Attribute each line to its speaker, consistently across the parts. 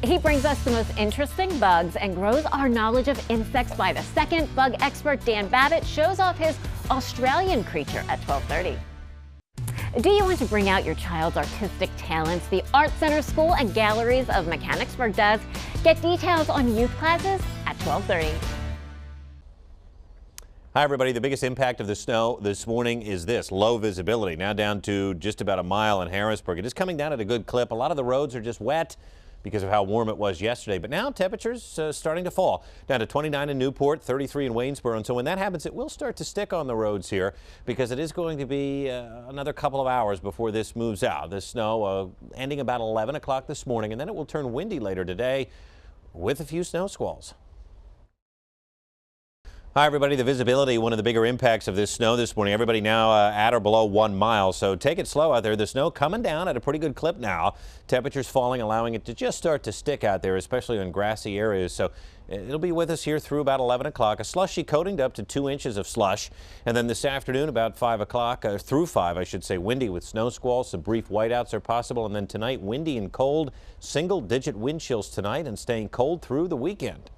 Speaker 1: He brings us the most interesting bugs and grows our knowledge of insects by the second. Bug expert Dan Babbitt shows off his Australian creature at 12:30. Do you want to bring out your child's artistic talents? The Art Center School and Galleries of Mechanicsburg does. Get details on youth classes at 12:30.
Speaker 2: Hi, everybody. The biggest impact of the snow this morning is this low visibility. Now down to just about a mile in Harrisburg. It is coming down at a good clip. A lot of the roads are just wet because of how warm it was yesterday. But now temperatures starting to fall. Down to 29 in Newport, 33 in Waynesboro. And so when that happens, it will start to stick on the roads here because it is going to be another couple of hours before this moves out. This snow ending about 11 o'clock this morning, and then it will turn windy later today with a few snow squalls. Hi, everybody. The visibility, one of the bigger impacts of this snow this morning. Everybody now at or below 1 mile, so take it slow out there. The snow coming down at a pretty good clip now. Temperatures falling, allowing it to just start to stick out there, especially in grassy areas. So it'll be with us here through about 11 o'clock. A slushy coating to up to 2 inches of slush. And then this afternoon about 5 o'clock, through 5, I should say, windy with snow squalls. Some brief whiteouts are possible. And then tonight, windy and cold. Single-digit wind chills tonight and staying cold through the weekend.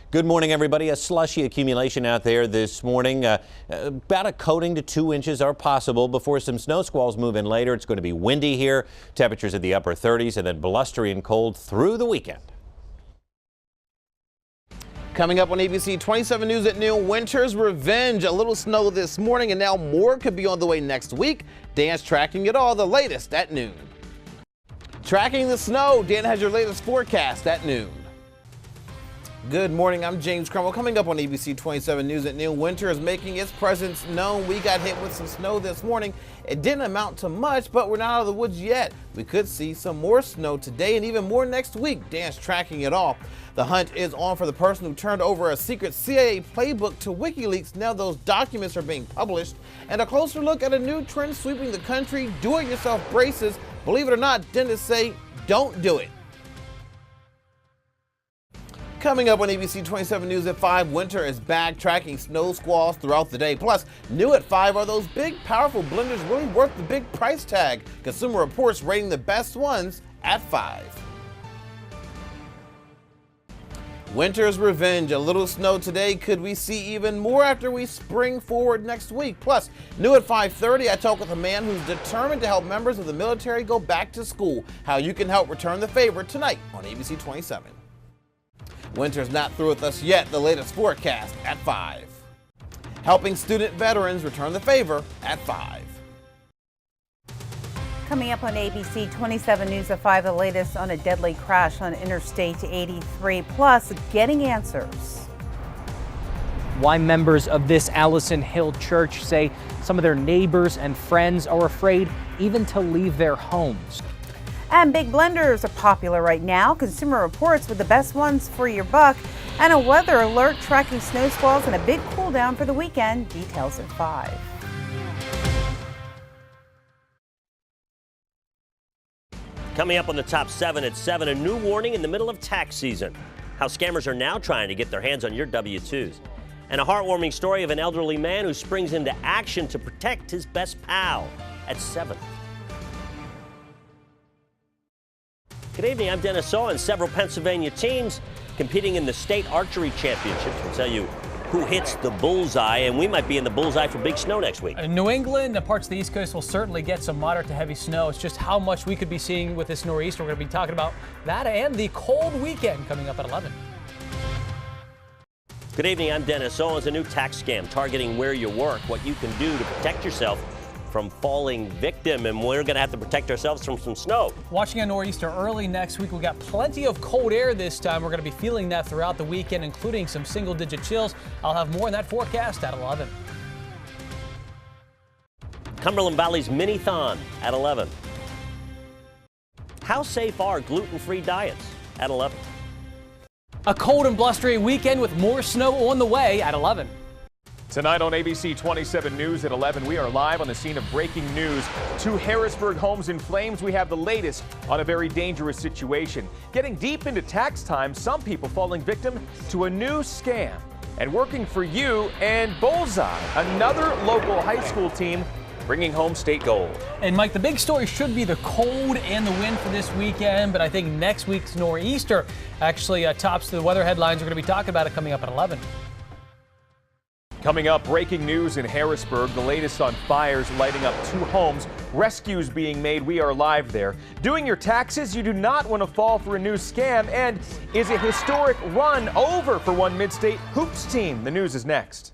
Speaker 2: Good morning, everybody. A slushy accumulation out there this morning. About a coating to 2 inches are possible before some snow squalls move in later. It's going to be windy here. Temperatures in the upper 30s and then blustery and cold through the weekend.
Speaker 3: Coming up on ABC 27 News at noon, winter's revenge. A little snow this morning and now more could be on the way next week. Dan's tracking it all, the latest at noon. Tracking the snow, Dan has your latest forecast at noon. Good morning, I'm James Cromwell. Coming up on ABC 27 News at noon, winter is making its presence known. We got hit with some snow this morning. It didn't amount to much, but we're not out of the woods yet. We could see some more snow today and even more next week. Dan's tracking it all. The hunt is on for the person who turned over a secret CIA playbook to WikiLeaks. Now those documents are being published. And a closer look at a new trend sweeping the country, do-it-yourself braces. Believe it or not, dentists say don't do it. Coming up on ABC 27 News at 5, winter is back, tracking snow squalls throughout the day. Plus, new at 5 are those big, powerful blenders really worth the big price tag? Consumer Reports rating the best ones at 5. Winter's revenge. A little snow today. Could we see even more after we spring forward next week? Plus, new at 5:30, I talk with a man who's determined to help members of the military go back to school. How you can help return the favor tonight on ABC 27. Winter's not through with us yet. The latest forecast at 5. Helping student veterans return the favor at 5.
Speaker 4: Coming up on ABC 27 News at 5, the latest on a deadly crash on Interstate 83, plus getting answers.
Speaker 5: Why members of this Allison Hill church say some of their neighbors and friends are afraid even to leave their homes.
Speaker 4: And big blenders are popular right now. Consumer Reports with the best ones for your buck. And a weather alert tracking snow squalls and a big cool down for the weekend. Details at 5.
Speaker 6: Coming up on the top 7 at 7, a new warning in the middle of tax season. How scammers are now trying to get their hands on your W-2s. And a heartwarming story of an elderly man who springs into action to protect his best pal at 7. Good evening, I'm Dennis Saw, and several Pennsylvania teams competing in the state archery championships. We'll tell you who hits the bullseye, and we might be in the bullseye for big snow next week.
Speaker 7: New England and parts of the East Coast will certainly get some moderate to heavy snow. It's just how much we could be seeing with this nor'easter. We're going to be talking about that and the cold weekend coming up at 11.
Speaker 6: Good evening, I'm Dennis Owens. A new tax scam targeting where you work, what you can do to protect yourself from falling victim, and we're going to have to protect ourselves from some snow.
Speaker 7: Watching a nor'easter early next week. We've got plenty of cold air this time. We're going to be feeling that throughout the weekend, including some single-digit chills. I'll have more on that forecast at 11.
Speaker 6: Cumberland Valley's Mini-thon at 11. How safe are gluten-free diets at 11?
Speaker 7: A cold and blustery weekend with more snow on the way at 11.
Speaker 8: Tonight on ABC 27 News at 11, we are live on the scene of breaking news. 2 Harrisburg homes in flames. We have the latest on a very dangerous situation. Getting deep into tax time, some people falling victim to a new scam. And working for you and Bullseye, another local high school team bringing home state gold.
Speaker 7: And Mike, the big story should be the cold and the wind for this weekend, but I think next week's nor'easter actually tops the weather headlines. We're going to be talking about it coming up at 11.
Speaker 8: Coming up, breaking news in Harrisburg, the latest on fires lighting up 2 homes, rescues being made. We are live there. Doing your taxes, you do not want to fall for a new scam. And is a historic run over for one mid-state hoops team? The news is next.